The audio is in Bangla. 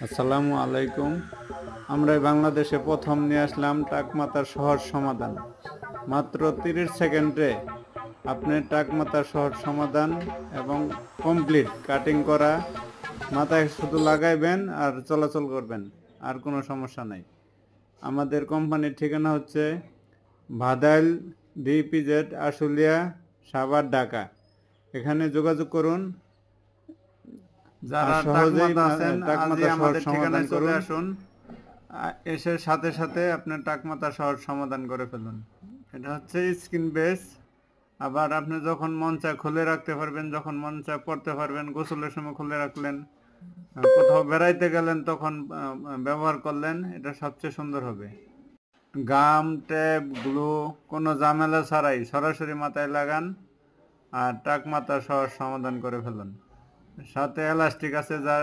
আসসালামু আলাইকুম। আমরা বাংলাদেশে প্রথম নিয়ে আসলাম টাকমাথার সহজ সমাধান। মাত্র 30 সেকেন্ডে আপনি টাকমাথার সহজ সমাধান এবং কমপ্লিট কাটিং করা, মাথায় শুধু লাগাইবেন আর চলাচল করবেন, আর কোনো সমস্যা নাই। আমাদের কোম্পানির ঠিকানা হচ্ছে ভাদাইল ডিপিজেড আশুলিয়া সাভার ঢাকা। এখানে যোগাযোগ করুন। যারা সহজেই টাকমাথা আছেন টাকমাথা আজই সহজ আমাদের সমাধান ঠিকানায় চলে করুন। আসুন। এসে সাথে সাথে আপনার টাকমাথা সহজ সমাধান করে ফেলুন। এটা হচ্ছে স্ক্রিন বেস। আবার আপনি যখন মন চায় খুলে রাখতে পারবেন, যখন মন চায় পড়তে পারবেন। গোসলের সময় খুলে রাখলেন, কোথাও বেড়াইতে গেলেন তখন ব্যবহার করলেন, এটা সবচেয়ে সুন্দর হবে। গাম, ট্যাপ, গ্লু কোনো ঝামেলা ছাড়াই সরাসরি মাথায় লাগান আর টাকমাথা সহজ সমাধান করে ফেলুন। সাথে এলাস্টিক আছে, যা